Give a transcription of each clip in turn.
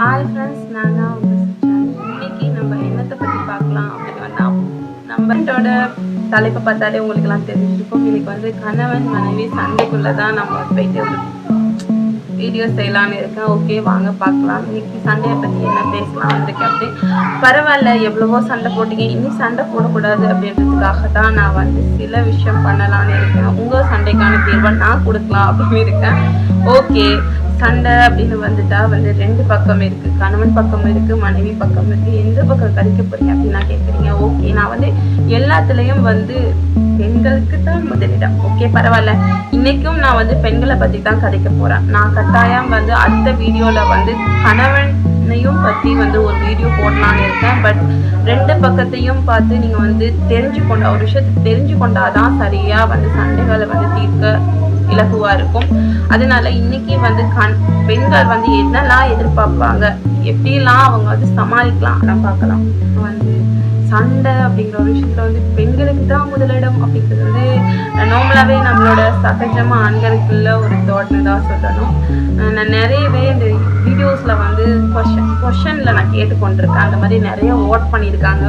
Hi friends, நான் தான் உங்கள் சுஜான். இன்னைக்கு நம்ம என்னத்தை பற்றி பார்க்கலாம் அப்படின்னு வந்தால், நம்மளோட தலைப்பை பார்த்தாலே உங்களுக்கெல்லாம் தெரிஞ்சிருக்கும். இன்னைக்கு கணவன் மனைவி சண்டைக்குள்ளே தான் நம்ம போயிட்டு ஒரு வீடியோ செய்யலான்னு இருக்கேன். ஓகே, வாங்க பார்க்கலாம். இன்னைக்கு சண்டையை பற்றி என்ன பேசலாம் இருக்கேன். அப்படி பரவாயில்ல, எவ்வளவோ சண்டை போட்டீங்க, இனி சண்டை போடக்கூடாது அப்படின்றதுக்காக தான் நான் சில விஷயம் பண்ணலான்னு இருக்கேன். உங்கள் சண்டைக்கான தீர்வை நான் கொடுக்கலாம் அப்படின்னு இருக்கேன். ஓகே, சண்டை அப்படின்னு வந்துட்டா ரெண்டு பக்கம் இருக்கு. கணவன் பக்கம் இருக்கு, மனைவி பக்கம் இருக்கு. எந்த பக்கம் கழிக்க போறீங்க அப்படின்னு கேட்குறீங்க. ஓகே, நான் எல்லாத்துலயும் பெண்களுக்கு தான் முதலிடம். ஓகே, பரவாயில்ல. இன்னைக்கும் நான் பெண்களை பத்தி தான் கதைக்க போறேன். நான் கட்டாயம் அடுத்த வீடியோல கணவனையும் பத்தி ஒரு வீடியோ போடலான்னு இருக்கேன். பட் ரெண்டு பக்கத்தையும் பார்த்து நீங்க தெரிஞ்சுக்கொண்டா ஒரு விஷயத்தை தெரிஞ்சுக்கொண்டாதான் சரியா சண்டைகளை தீர்க்க இலகுவா இருக்கும். அதனால இன்னைக்கு பெண்கள் என்னெல்லாம் எதிர்பார்ப்பாங்க, எப்படிலாம் அவங்க சமாளிக்கலாம் பார்க்கலாம். சண்டை அப்படிங்கிற ஒரு விஷயத்துல பெண்களுக்கு தான் முதலிடம் அப்படிங்கிறது நார்மலாவே நம்மளோட சகஜமா ஆண்களுக்குள்ள ஒரு தாட்னு தான் சொல்லணும். நான் நிறையவே இந்த வீடியோஸ்ல கொஷன்ல நான் கேட்டுக்கொண்டிருக்கேன். அந்த மாதிரி நிறைய ஓட் பண்ணியிருக்காங்க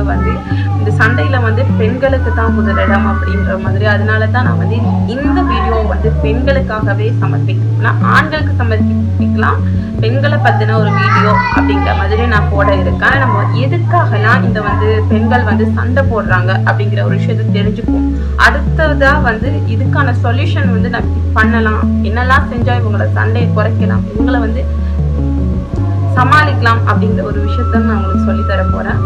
இந்த சண்டையில பெண்களுக்கு தான் முதலிடம் அப்படின்ற மாதிரி. அதனால தான் நான் இந்த வீடியோ பெண்களுக்காகவே சமர்ப்பிக்கலாம். ஆண்களுக்கு சமர்ப்பிக்கலாம், பெண்களை பத்தின ஒரு வீடியோ அப்படிங்கிற மாதிரி நான் போட இருக்கேன். நம்ம எதுக்காகலாம் இந்த பெண்கள் சண்டை போடுறாங்க அப்படிங்கிற ஒரு விஷயத்தை தெரிஞ்சுப்போம். அடுத்ததா இதுக்கான சொல்யூஷன் நான் பண்ணலாம், என்னெல்லாம் செஞ்சா இவங்களோட சண்டையை குறைக்கலாம், இவங்களை சமாளிக்கலாம் அப்படிங்கிற ஒரு விஷயத்த நான் உங்களுக்கு சொல்லி தர போறேன்.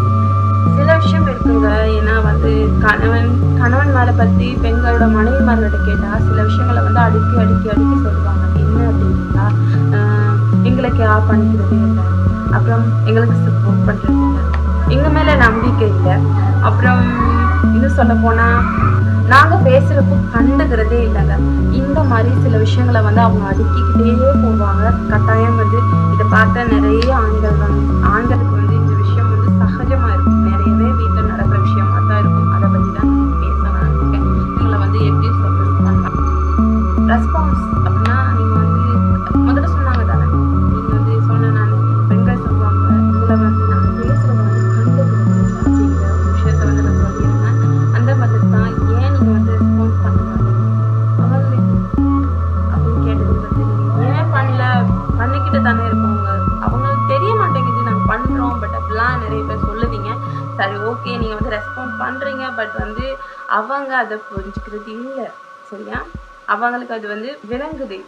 சில விஷயம் இருக்குங்க. ஏன்னா கணவன் மேல பத்தி பெண்களோட மனைவி மேலோட கேட்டா சில விஷயங்களை அடுக்கி அடுக்கி அடுக்கி சொல்லுவாங்க. என்ன அப்படின்னா, எங்களுக்கு யார் பண்ணிக்கிறதே இல்லை, அப்புறம் எங்களுக்கு சப்போர்ட் பண்றது இல்லை, எங்க மேல நம்பிக்கை இல்லை, அப்புறம் இன்னும் சொல்ல போனா நாங்க பேசுறப்போ கண்டுக்கிறதே இல்லைங்க. இந்த மாதிரி சில விஷயங்களை அவங்க அடுக்கிக்கிட்டே போவாங்க. கட்டாயம் இதை பார்த்த நிறைய ஆண்களுக்கு இந்த விஷயம் சகஜமா இருக்கும். நிறையவே வீட்டில் நடக்கிற விஷயமா தான் இருக்கும். அதை பத்தி தான் பேசலாம் இருக்கேன். நீங்களை எப்படி சப்போர்ட் பண்ணலாம். ரெஸ்பான்ஸ் அப்படின்னா நீங்க முதல்ல சொன்னாங்க தானே, நீங்க சொன்ன நான் பெண்கள் சொல்லுவாங்க, இதுல நாங்க பேசுறத கண்டுக்கிறது அப்படிங்கிற ஒரு விஷயத்த நான் சொல்லியிருந்தேன். அந்த மாதிரி தான் ஏன் நீங்க ரெஸ்பான்ஸ் பண்ண மாட்டீங்க அவங்களுக்கு அப்படின்னு கேட்டது நீங்க ஏன் பண்ணல, பண்ணிக்கிட்டு தானே இருப்போங்க. அவங்களுக்கு தெரிய மாட்டேங்குது நாங்க பண்றோம், பட் அப்படிலாம் நிறைய பேர் சொல்லுவீங்க. சரி, ஓகே, நீங்க ரெஸ்பான்ஸ் பண்றீங்க, பட் அவங்க அதை புரிஞ்சுக்கிறது இல்லை. சரியா? அவங்களுக்கு அது விளங்குது.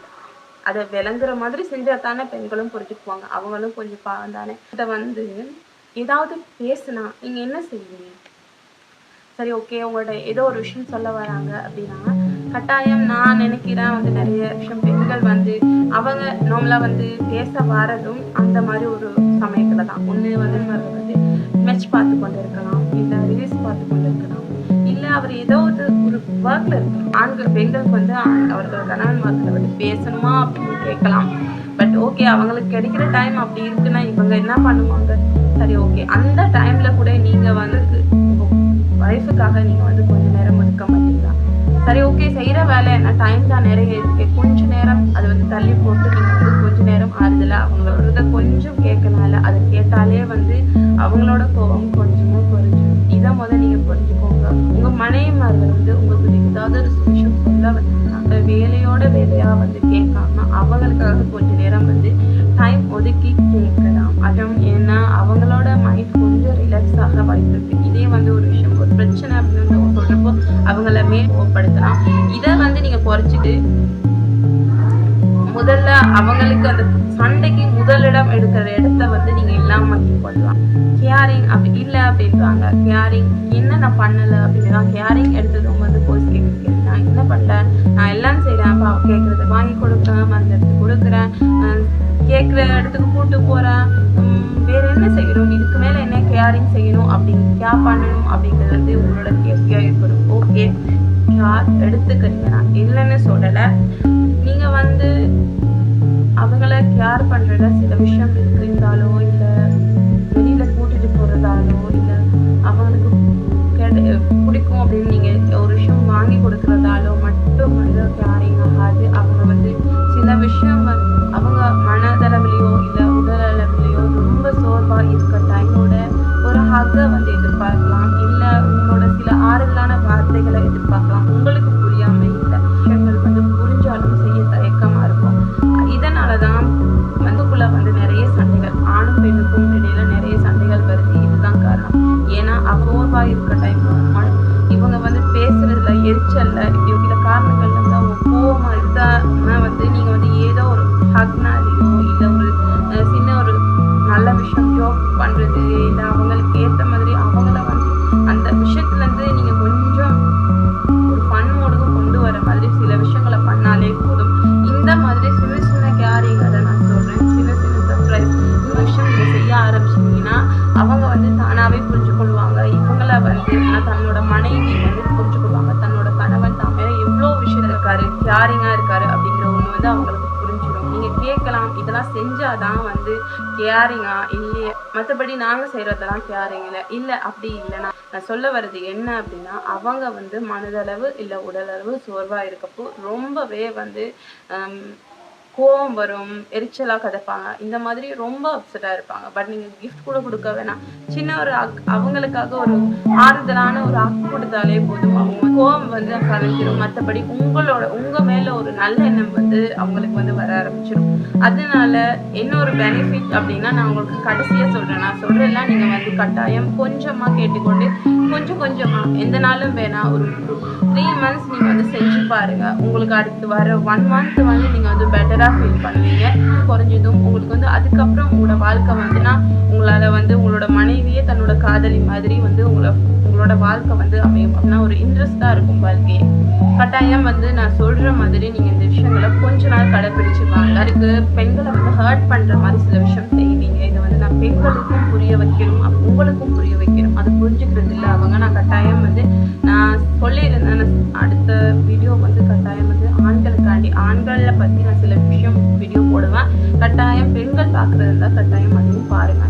அதை விளங்குற மாதிரி செஞ்சா தானே பெண்களும் புரிஞ்சுக்குவாங்க. அவங்களும் கொஞ்சம் பாவம் தானே. இதை ஏதாவது பேசுனா நீங்க என்ன செய்வீங்க? சரி, ஓகே, உங்களோட ஏதோ ஒரு விஷயம் சொல்ல வராங்க அப்படின்னா கட்டாயம் நான் நினைக்கிறேன் நிறைய விஷயம் பெண்கள் அவங்க நார்மலா பேச வரதும் அந்த மாதிரி ஒரு சமயத்துல தான். ஒண்ணு மெச் பார்த்து கொண்டு இருக்கலாம், இல்ல ரிலீஸ் பார்த்து கொண்டு இருக்கலாம், இல்ல அவர் ஏதோ ஒரு ஒர்க்ல இருக்கலாம். ஆண்கள் பெண்களுக்கு அவர்கள் கணவன்மார்களை பேசணுமா அப்படின்னு கேட்கலாம். பட் ஓகே, அவங்களுக்கு கிடைக்கிற டைம் அப்படி இருக்குன்னா இவங்க என்ன பண்ணுவாங்க? சரி, ஓகே, அந்த டைம்ல கூட நீங்க ஒய்ஃபுக்காக நீங்க கொஞ்ச நேரம் ஒதுக்க மாட்டீங்களா? சரி, ஓகே, செய்யற வேலை என்ன, டைம் தான் நிறைய இருக்கு, கொஞ்ச நேரம் அது தள்ளி போட்டு நீங்க கொஞ்ச நேரம் ஆறுதல அவங்களோட கொஞ்சம் கேட்கனால அதை கேட்டாலே அவங்களோட கோபம் கொஞ்சமா குறைஞ்சிடும். இதை நீங்க புரிஞ்சுக்கோங்க. உங்க மனைவிமார்கள் உங்களுக்கு ஏதாவது ஒரு விஷயம் சொல்ல வந்தாங்க, வேலையோட வேலையா கேட்காம அவங்களுக்காக கொஞ்ச நேரம் டைம் ஒதுக்கி கேட்கலாம். அதுவும் ஏன்னா அவங்களோட மைண்ட் கொஞ்சம் ரிலாக்ஸ் ஆக வாய்ப்பு இருக்கு. இதே ஒரு விஷயம், ஒரு பிரச்சனை அப்படின்னு சொல்றப்போ அவங்கள மேம்படுத்தலாம். இதை நீங்க குறைச்சிட்டு முதல்ல அவங்களுக்கு அந்த சண்டைக்கு முதலிடம் எடுக்கிற இடத்த நீங்க இல்லாம கொள்ளலாம். கேரிங் அப்படி இல்லை அப்படின்றாங்க. கேரிங் என்ன நான் பண்ணல அப்படின்னா, கேரிங் எடுத்ததும் போய் கேட்குறது, நான் என்ன பண்ணல, நான் எல்லாம் செய்யறேன், கேட்கறது வாங்கி கொடுக்குறேன், மருந்து எடுத்து கொடுக்குறேன், கேட்குற இடத்துக்கு கூட்டு போறேன், வேற என்ன செய்யணும், இதுக்கு மேல என்ன கேரிங் செய்யணும் அப்படின்னு கேர் பண்ணணும் அப்படிங்கிறது உங்களோட கேள்வியா இருக்கணும். ஓகே, கேர் எடுத்துக்கிறீங்க, நான் இல்லைன்னு சொல்லலை. நீங்க அவங்கள கேர் பண்றத சில விஷயம் இருந்தாலோ, இல்ல வெளியில கூட்டிட்டு போறதாலோ, இல்ல அவங்களுக்கு பிடிக்கும் அப்படின்னு நீங்க ஒரு விஷயம் வாங்கி கொடுக்கறதாலோ மட்டும் கேரிங் ஆகாது. அவங்க சில விஷயம் அவங்க மனதளவிலையோ இல்ல உடல் அளவிலையோ ரொம்ப சோர்வா இருக்க டைம்ல இவங்க வந்து பேசுறதுல எரிச்சல்ல இப்படி சில காரணங்கள்ல வந்து அவங்க கோவமா இருந்தா வந்து நீங்க வந்து ஏதோ ஒரு ஹக்னாலேயோ இல்ல ஒரு சின்ன ஒரு நல்ல விஷயம் ஜோக் பண்றது இல்ல அவங்களுக்கு ஏத்த மாதிரி அவங்கள வந்து அந்த விஷயத்துல இருந்து நீங்க கொஞ்சம் ஒரு ஃபன் மோடுக்கு கொண்டு வர மாதிரி சில விஷயங்களை பண்ணாலே போதும். இந்த மாதிரி சின்ன சின்ன கேரிங் அதை நான் சொல்றேன், சின்ன சின்ன சர்ப்ரைஸ் இந்த விஷயம் நீங்க செய்ய ஆரம்பிச்சீங்கன்னா அவங்க வந்து தானாவே புரிஞ்சு கொள்வாங்க. இவங்கள வந்து தன்னோட மனைவி வந்து புரிஞ்சு கொள்வாங்க. தன்னோட கணவன் தான் மேல எவ்வளோ விஷயம் இருக்காரு, கேரிங்கா இருக்காரு அப்படிங்கிற ஒண்ணு வந்து அவங்களுக்கு புரிஞ்சிடும். நீங்க கேட்கலாம், இதெல்லாம் செஞ்சாதான் வந்து கேரிங்கா இல்லையே, மற்றபடி நாங்க செய்யறதெல்லாம் கேரிங் இல்ல அப்படி இல்லைன்னா நான் சொல்ல வர்றது என்ன அப்படின்னா அவங்க வந்து மனதளவு இல்ல உடலளவு சோர்வா இருக்கப்போ ரொம்பவே வந்து கோவம் வரும், எரிச்சலா கதைப்பாங்க, இந்த மாதிரி ரொம்ப அப்செட்டா இருப்பாங்க. பட் நீங்க கிஃப்ட் கூட கொடுக்க வேணாம், சின்ன ஒரு அவங்களுக்காக ஒரு ஆறுதலான ஒரு கொடுத்தாலே போதும், அவங்க கோவம் வந்து கலைஞ்சிரும். மற்றபடி உங்க மேல ஒரு நல்ல எண்ணம் வந்து அவங்களுக்கு வந்து வர ஆரம்பிச்சிடும். அதனால என்ன ஒரு பெனிஃபிட் அப்படின்னா நான் உங்களுக்கு கடைசியா சொல்றேன், நான் சொல்றேன்லாம் நீங்க வந்து கட்டாயம் கொஞ்சமா கேட்டுக்கொண்டு கொஞ்சம் கொஞ்சமா எந்த நாளும் வேணா ஒரு 3 months நீங்க வந்து செஞ்சு பாருங்க. உங்களுக்கு அடுத்து வர 1 month வந்து நீங்க வந்து பெட்டரா ஃபீல் பண்ணுவீங்க. குறைஞ்சதும் உங்களுக்கு வந்து அதுக்கப்புறம் உங்களோட வாழ்க்கை வந்துன்னா உங்களால வந்து உங்களோட மனைவியே தன்னோட காதலி மாதிரி வந்து உங்களோட வாழ்க்கை வந்து அமையும். அப்படின்னா ஒரு இன்ட்ரெஸ்டா இருக்கும் வாழ்க்கையே. கட்டாயம் வந்து நான் சொல்ற மாதிரி நீங்க இந்த விஷயங்களை கொஞ்ச நாள் கடைபிடிச்சுவாங்க. அதுக்கு பெண்களை வந்து ஹர்ட் பண்ற மாதிரி சில விஷயம் செய்வீங்க. இதை வந்து நான் பெண்களுக்கும் புரிய வைக்கணும், உங்களுக்கும் புரிய வைக்கணும். அது புரிஞ்சுக்கிறது இல்லை அவங்க. நான் கட்டாயம் வந்து நான் சொல்லியிருந்தேன், அடுத்த வீடியோ வந்து கட்டாயம் வந்து ஆண்களுக்காண்டி ஆண்களை பத்தி நான் சில விஷயம் வீடியோ போடுவேன். கட்டாயம் பெண்கள் பார்க்கறது இருந்தா கட்டாயம் அதையும் பாருங்க.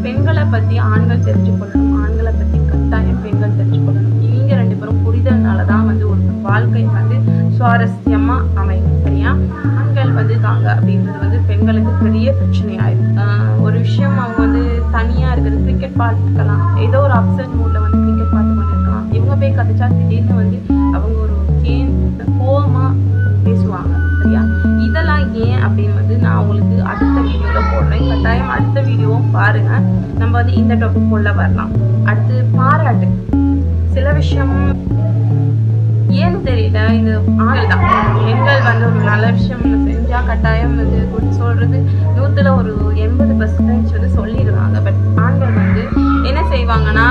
பெண்களை பத்தி ஆண்கள் தெரிஞ்சுக்கொள்ளணும், ஆண்களை பத்தி கட்டாயம் பெண்கள் தெரிஞ்சுக்கொள்ளணும். இவங்க 2 பேரும் புரிதல்னாலதான் வந்து ஒரு வாழ்க்கை வந்து சுவாரஸ்யமா அமையும். சரியா? ஆண்கள் வந்து தாங்க அப்படின்றது வந்து பெண்களுக்கு பெரிய பிரச்சனையாயிடும். ஒரு விஷயம் அவங்க வந்து தனியா இருக்கிறது, கிரிக்கெட் பார்த்துக்கலாம், ஏதோ ஒரு அப்செட் மூட்ல வந்து கிரிக்கெட் பார்த்து கொண்டு இருக்கலாம். இவங்க போய் கதைச்சா திடீர்னு வந்து அவங்க ஒரு கோவமா பேசுவாங்க. சரியா? இதெல்லாம் ஏன் அப்படின்னு வந்து நான் உங்களுக்கு அடுத்த வீடியோல போடுறேன். கட்டாயம் அடுத்த வீடியோவும் பாருங்க. நம்ம வந்து இந்த டாபிக் உள்ள வரலாம். அடுத்து பாராட்டு. சில விஷயம் ஏன்னு தெரியல, இது ஆண்கள் தான். பெண்கள் வந்து ஒரு நல்ல விஷயம் செஞ்சா கட்டாயம் வந்து சொல்றது 100ல ஒரு 80% வந்து சொல்லிடுவாங்க. பட் ஆண்கள் வந்து என்ன செய்வாங்கன்னா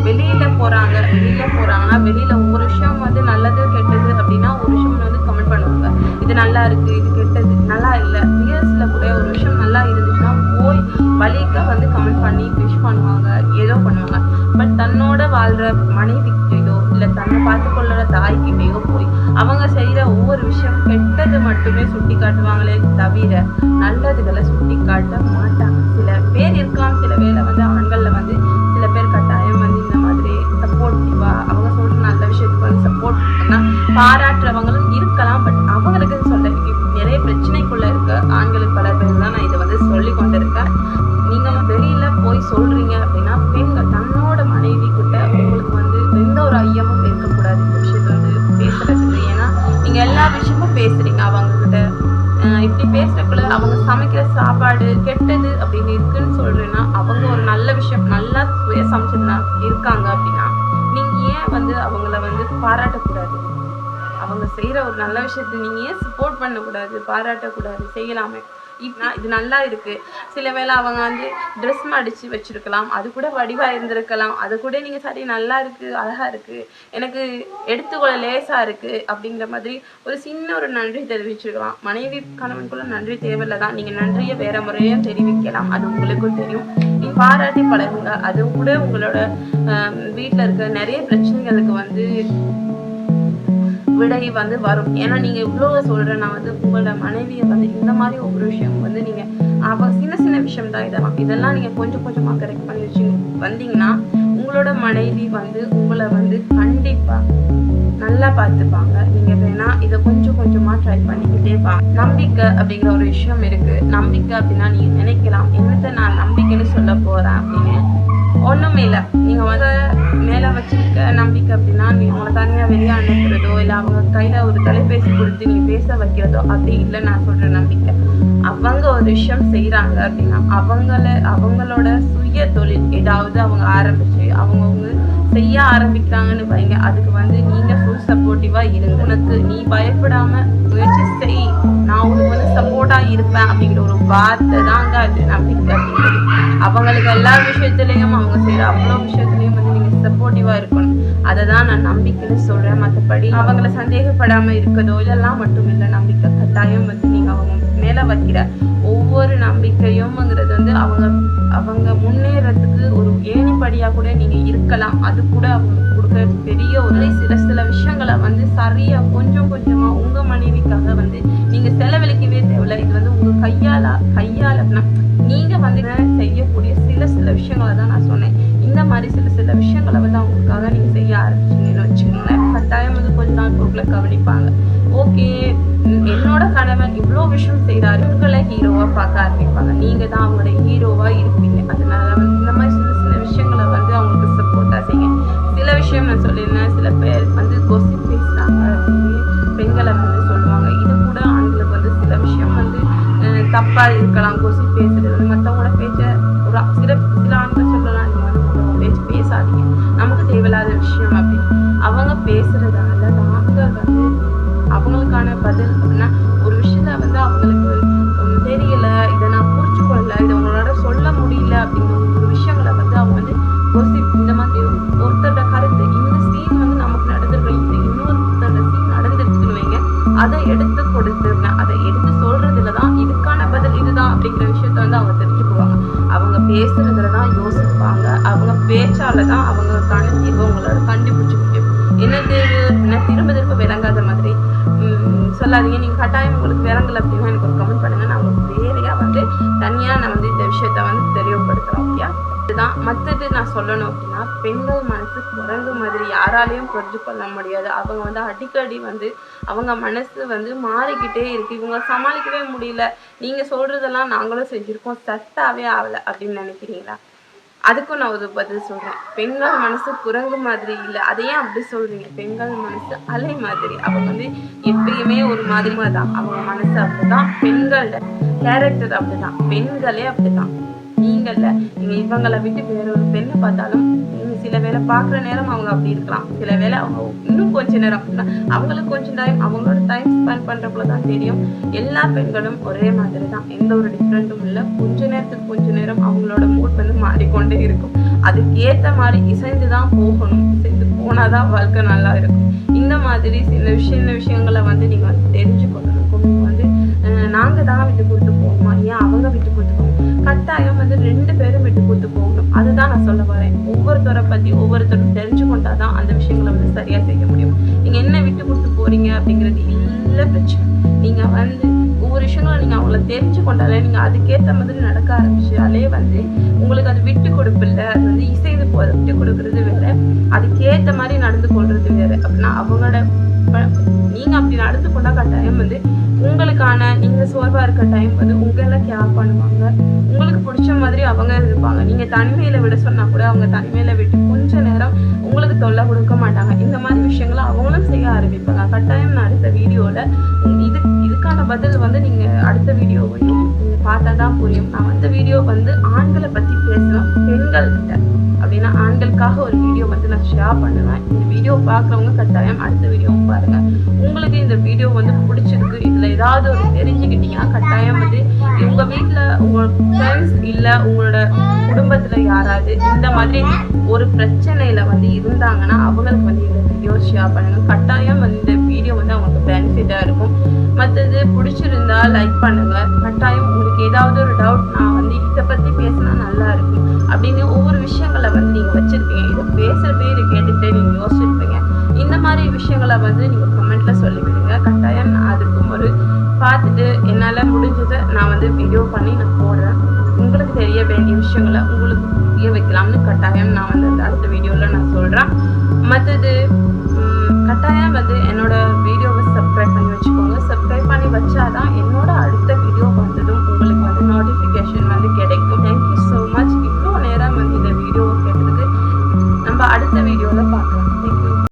வெளியில போறாங்கன்னா வெளியில ஒரு விஷயம் வந்து நல்லது கெட்டது அப்படின்னா ஒரு விஷயம் வந்து கமெண்ட் பண்ணுவாங்க, இது நல்லா இருக்கு, இது கெட்டது, நல்லா இல்லை. ரியல்ஸ்ல கூட ஒரு விஷயம் நல்லா இருந்துச்சுன்னா போய் வலிக்க வந்து கமெண்ட் பண்ணி விஷ் பண்ணுவாங்க, ஏதோ பண்ணுவாங்க. பட் தன்னோட வாழ்ற மனைவிக்கிட்டையோ இல்ல தன்னை பார்த்து கொள்ளுற தாய்கிட்டையோ போய் அவங்க செய்யற ஒவ்வொரு விஷயம் கெட்டது மட்டுமே சுட்டி காட்டுவாங்களே தவிர நல்லதுகளை சுட்டி காட்ட மாட்டாங்க. சில பேர் இருக்கலாம், சில வேளை வந்து ஆண்கள்ல வந்து சில பேர் கட்டாயம் வந்து இந்த மாதிரி சப்போர்ட்டிவா அவங்க சொல்ற நல்ல விஷயத்துக்கு வந்து சப்போர்ட் பண்ணா பாராட்டுறவங்களும் இருக்கலாம். பட் அவங்களுக்கு சொல்ல நிறைய பிரச்சனைக்குள்ள இருக்க ஆண்களுக்கு பல பேர் தான் நான் இதை வந்து சொல்லி கொண்டிருக்கேன். நீங்க வெளியில போய் சொல்றீங்க அப்படின்னா பெண்கள் தன்னோட மனைவி கிட்ட உங்களுக்கு வந்து எந்த ஒரு ஐயமும் இருக்கக்கூடாது இந்த விஷயத்த வந்து பேசுறதுக்கு. ஏன்னா நீங்க எல்லா விஷயமும் பேசுறீங்க அவங்க கிட்ட. இப்படி பேசுறதுக்குள்ள அவங்க சமைக்கிற சாப்பாடு கெட்டது அப்படின்னு இருக்குன்னு சொல்றேன்னா அவங்க ஒரு நல்ல விஷயம் நல்லா சுய சமைச்சதுனா இருக்காங்க அப்படின்னா நீங்க ஏன் வந்து அவங்கள வந்து பாராட்டக்கூடாது? அவங்க செய்யற ஒரு நல்ல விஷயத்த நீங்க ஏன் சப்போர்ட் பண்ணக்கூடாது, பாராட்டக்கூடாது? செய்யலாமே. இது நல்லா இருக்கு. சில வேளை அவங்க வந்து ட்ரெஸ் மடிச்சு வச்சிருக்கலாம், அது கூட வடிவா இருந்திருக்கலாம், அது கூட நீங்க சரி நல்லா இருக்கு, அழகா இருக்கு, எனக்கு எடுத்துக்கொள்ள லேசா இருக்கு அப்படிங்கிற மாதிரி ஒரு சின்ன ஒரு நன்றி தெரிவிச்சிருக்கலாம். மனைவி கணவனுக்குள்ள நன்றி தேவையில்லைதான், நீங்க நன்றியை வேற முறையும் தெரிவிக்கலாம், அது உங்களுக்கும் தெரியும். நீங்க பாராட்டி பழகுங்க. அது கூட உங்களோட வீட்டுல இருக்க நிறைய பிரச்சனைகளுக்கு வந்து விடை வந்து வரும். ஏன்னா நீங்க இவ்வளவு சொல்ற நான் வந்து உங்களோட மனைவியை வந்து இந்த மாதிரி ஒவ்வொரு விஷயம் வந்து நீங்க சின்ன சின்ன விஷயம் தான் இதெல்லாம் நீங்க கொஞ்சம் கொஞ்சமா கரெக்ட் பண்ணி வச்சு வந்தீங்கன்னா உங்களோட மனைவி வந்து உங்களை வந்து கண்டிப்பா நல்லா பார்த்துப்பாங்க. நீங்க வேணா இதை கொஞ்சம் கொஞ்சமா ட்ரை பண்ணிக்கிட்டே பாங்க. நம்பிக்கை அப்படிங்கிற ஒரு விஷயம் இருக்கு. நம்பிக்கை அப்படின்னா நீங்க நினைக்கலாம் என்னத்த நான் நம்பிக்கைன்னு சொல்ல போறேன் அப்படின்னு. ஒன்றுமே இல்லை. நீங்கள் வந்து மேலே வச்சுருக்க நம்பிக்கை அப்படின்னா உங்களை தனியாக வெளியே அனுப்புறதோ இல்லை அவங்க கையில் ஒரு தொலைபேசி கொடுத்து நீங்கள் பேச வைக்கிறதோ அப்படி இல்லை. நான் சொல்கிற நம்பிக்கை அவங்க ஒரு விஷயம் செய்கிறாங்க அப்படின்னா அவங்களோட சுய தொழில் ஏதாவது அவங்க ஆரம்பிச்சு அவங்கவுங்க செய்ய ஆரம்பிக்கிறாங்கன்னு வைங்க. அதுக்கு வந்து நீங்கள் ஃபுல் சப்போர்ட்டிவாக இருங்க. உனக்கு நீ பயப்படாமல் முயற்சி செய், நான் உனக்கு வந்து சப்போர்ட்டாக இருப்பேன் அப்படிங்கிற ஒரு வார்த்தை தாங்க அது நம்பிக்கை அப்படிங்கிறது. அவங்களுக்கு எல்லா விஷயத்துலையும் அவங்க செய்கிற அவ்வளோ விஷயத்துலையும் வந்து நீங்கள் சப்போர்ட்டிவாக இருக்கணும். அதை தான் நான் நம்பிக்கைன்னு சொல்கிறேன். மற்றபடி அவங்கள சந்தேகப்படாமல் இருக்கதோ இதெல்லாம் மட்டும் இல்லை. நம்பிக்கை கட்டாயம் வந்து நீங்கள் அவங்க மேலே வைக்கிற ஒவ்வொரு நம்பிக்கையும்ங்கிறது வந்து அவங்க முன்னேறதுக்கு ஒரு ஏணிப்படியாக கூட நீங்கள் இருக்கலாம். அது கூட அவங்களுக்கு கொடுக்குற பெரிய ஒரு சில விஷயங்களை வந்து சரியாக கொஞ்சம் கொஞ்சமாக உங்கள் மனைவிக்காக வந்து நீங்கள் செலவழிக்கவே தேவையில்லை. இது வந்து உங்கள் கையால் நீங்கள் வந்து செய்யக்கூடிய சில விஷயங்களை தான் நான் சொன்னேன். இந்த மாதிரி சில விஷயங்களை வந்து அவங்களுக்காக நீங்கள் செய்ய ஆரம்பிச்சிங்கன்னு வச்சுக்கோங்களேன். கட்டாயம் வந்து கொஞ்ச நாள் பொருட்களை கவனிப்பாங்க. ஓகே, என்னோட கணவன் இவ்வளோ விஷயம் செய்கிறாரு, உங்களை ஹீரோவாக பார்க்க ஆரம்பிப்பாங்க. நீங்கள் தான் அவங்களோட ஹீரோவாக இருப்பீங்க. அதனால வந்து இந்த மாதிரி சில விஷயங்களை வந்து அவங்களுக்கு சப்போர்ட்டாக செய்யுங்க. சில விஷயம் நான் சொல்லியிருந்தேன், சில பேர் வந்து கொஸ்டின் பேசுகிறாங்க அப்படின்னு பெண்களை வந்து சொல்லுவாங்க. இது கூட ஆண்களுக்கு வந்து சில விஷயம் வந்து தப்பாக இருக்கலாம். கொஸ்டின் பேசுறது வந்து மற்றவங்களோட பேச்ச ஒரு சில ஆண்கள் சொல்லலாம், நீங்கள் வந்து மற்றவங்க பேச்சு பேசாதீங்க, நமக்கு தேவையில்லாத விஷயம் அப்படின்னு. அவங்க பேசுறதால நாங்கள் வந்து அவங்களுக்கான பதில் அப்படின்னா ஒரு விஷயத்த வந்து அவங்களுக்கு தெரியல, இதை நான் புரிஞ்சு கொள்ளல, இதை உங்களோட சொல்ல முடியல அப்படிங்கிற ஒரு விஷயங்களை வந்து அவங்க வந்து இந்த மாதிரி ஒருத்தரோட கருத்து இந்த சீன் வந்து நமக்கு நடந்துருக்கோம், இன்னொருத்தரோட சீன் நடந்துருக்குன்னு வைங்க, அதை எடுத்து கொடுத்துருங்க. அதை எடுத்து சொல்றதுல தான் இதுக்கான பதில் இதுதான் அப்படிங்கிற விஷயத்த வந்து அவங்க தெரிஞ்சுக்குவாங்க. அவங்க பேசுறதுல தான் யோசிப்பாங்க. அவங்க பேச்சால தான் அவங்களுக்கான தீர்வு உங்களோட கண்டுபிடிச்சு முடியும். என்ன திரும்ப விளங்காத மாதிரி சொல்லாதீங்க. நீங்கள் கட்டாயம் உங்களுக்கு விளங்கல அப்படின்னா எனக்கு ஒரு கமெண்ட் பண்ணுங்க. நான் உங்களுக்கு வேறையா வந்து தனியாக நான் வந்து இந்த விஷயத்த வந்து தெளிவுபடுத்துகிறேன். ஓகே, இதுதான். மற்றது நான் சொல்லணும் அப்படின்னா பெண்கள் மனசு குரங்கு மாதிரி யாராலையும் புரிஞ்சு கொள்ள முடியாது. அவங்க வந்து அடிக்கடி வந்து அவங்க மனசு வந்து மாறிக்கிட்டே இருக்கு. இவங்க சமாளிக்கவே முடியல. நீங்கள் சொல்றதெல்லாம் நாங்களும் செஞ்சுருக்கோம், செட்டாகவே ஆகலை அப்படின்னு நினைக்கிறீங்களா? அதுக்கும் நான் ஒரு பதில் சொல்கிறேன். பெண்கள் மனசு குரங்கு மாதிரி இல்லை. அதையே அப்படி சொல்கிறீங்க? பெண்கள் மனசு அலை மாதிரி. அவங்க வந்து எப்பயுமே ஒரு மாதிரி தான். அவங்க மனசு அப்படிதான். பெண்களோட கேரக்டர் அப்படிதான். பெண்களே அப்படிதான். நீங்கள் இவங்களை விட்டு வேற ஒரு பெண்ணை பார்த்தாலும் நீங்கள் சில வேளை பார்க்குற நேரம் அவங்க அப்படி இருக்கலாம். சில வேளை அவங்க இன்னும் கொஞ்ச நேரம் அப்படின்னா அவங்களுக்கு கொஞ்சம் டைம் அவங்களோட டைம் ஸ்பெண்ட் பண்ணுறப்பல தான் தெரியும். எல்லா பெண்களும் ஒரே மாதிரி தான், எந்த ஒரு டிஃப்ரெண்ட்டும் இல்லை. கொஞ்ச நேரத்துக்கு கொஞ்ச நேரம் அவங்களோட மூட் வந்து மாறிக்கொண்டே இருக்கும். அதுக்கேற்ற மாதிரி இசைந்து தான் போகணும். இசைந்து போனால் தான் வாழ்க்கை நல்லா இருக்கும். இந்த மாதிரி சில விஷயங்களை வந்து நீங்கள் வந்து தெரிஞ்சுக்கொள்ளணும். வந்து நாங்கள் தான் விட்டு கொடுத்து போகணுமா, ஏன் அவங்க விட்டு கொடுத்து போகணும்? கட்டாயம் வந்து 2 பேரும் விட்டு கொடுத்து போகணும். அதுதான் நான் சொல்ல வரேன். ஒவ்வொருத்தரை பற்றி ஒவ்வொருத்தரும் தெரிஞ்சு கொண்டாதான் அந்த விஷயங்களை வந்து சரியாக செய்ய முடியும். நீங்கள் என்ன விட்டு கொடுத்து போறீங்க அப்படிங்கிறது இல்லை பிரச்சனை. நீங்கள் வந்து ஒவ்வொரு விஷயங்களும் நீங்கள் அவங்கள தெரிஞ்சு கொண்டாலே நீங்கள் அதுக்கேற்ற மாதிரி நடக்க ஆரம்பிச்சாலே வந்து உங்களுக்கு அது விட்டு கொடுப்பு இல்லை. அது வந்து இசைந்து போகிற விட்டு கொடுக்கறது வேறு, அதுக்கேற்ற மாதிரி நடந்து கொள்றது வேறு. அப்படின்னா அவங்களோட நீங்கள் அப்படி நடந்து கொண்டா கட்டாயம் வந்து உங்களுக்கான நீங்கள் சோர்வாக இருக்க டைம் வந்து உங்களை கேர் பண்ணுவாங்க. உங்களுக்கு பிடிச்ச மாதிரி அவங்க இருப்பாங்க. நீங்கள் தனிமையில் விட சொன்னால் கூட அவங்க தனிமையில் விட்டு கொஞ்ச நேரம் உங்களுக்கு தொல்லை கொடுக்க மாட்டாங்க. இந்த மாதிரி விஷயங்களை அவங்களும் செய்ய ஆரம்பிப்பாங்க. கட்டாயம் நான் அடுத்த வீடியோவில் இதுக்கான பதில் வந்து நீங்கள் அடுத்த வீடியோவையும் நீங்கள் பார்த்தா தான் புரியும். நான் அந்த வீடியோ வந்து ஆண்களை பற்றி பேசலாம், பெண்கள்கிட்ட அப்படின்னா ஆண்களுக்காக ஒரு வீடியோ வந்து நான் ஷேர் பண்ணுவேன். இந்த வீடியோ பார்க்குறவங்க கட்டாயம் அடுத்த வீடியோவும் பாருங்கள். உங்களுக்கு இந்த வீடியோ வந்து பிடிச்சிருக்கு, இதில் ஏதாவது ஒரு தெரிஞ்சுக்கிட்டீங்கன்னா கட்டாயம் வந்து உங்கள் வீட்டில் உங்கள் ஃப்ரெண்ட்ஸ் இல்லை உங்களோட குடும்பத்தில் யாராவது இந்த மாதிரி ஒரு பிரச்சனையில் வந்து இருந்தாங்கன்னா அவங்களுக்கு வந்து இந்த வீடியோ ஷேர் பண்ணுங்கள். கட்டாயம் வந்து இந்த வீடியோ வந்து அவங்களுக்கு பெனிஃபிட்டாக இருக்கும். மற்றது பிடிச்சிருந்தா லைக் பண்ணுங்கள். கட்டாயம் உங்களுக்கு ஏதாவது ஒரு டவுட், நான் வந்து இதை பற்றி பேசினா நல்லா இருக்கும் அப்படின்னு ஒவ்வொரு விஷயங்களை வந்து நீங்கள் வச்சுருப்பீங்க. இதை பேசுகிறப்பே இதை கேட்டுகிட்டே நீங்கள் யோசிச்சிருப்பீங்க. இந்த மாதிரி விஷயங்களை வந்து நீங்கள் கமெண்ட்டில் சொல்லிவிடுங்க. கட்டாயம் நான் அதுக்கும் ஒரு பார்த்துட்டு என்னால் முடிஞ்சதை நான் வந்து வீடியோ பண்ணி நான் போடுறேன். உங்களுக்கு தெரிய வேண்டிய விஷயங்களை உங்களுக்கு புரிய வைக்கலாம்னு கட்டாயம் நான் வந்து அந்த அடுத்த வீடியோவில் நான் சொல்கிறேன். மற்றது கட்டாயம் வந்து என்னோட வீடியோவை சப்ஸ்கிரைப் பண்ணி வச்சுக்கோங்க. சப்ஸ்கிரைப் பண்ணி வச்சாதான் என்னோட அடுத்த வீடியோ வந்ததும் உங்களுக்கு வந்து நோட்டிஃபிகேஷன் வந்து கிடைக்கும். Thank you so much. இவ்வளோ நேரம் வந்து இந்த வீடியோவை கேட்டு நம்ம அடுத்த வீடியோல பார்க்கலாம். தேங்க்யூ.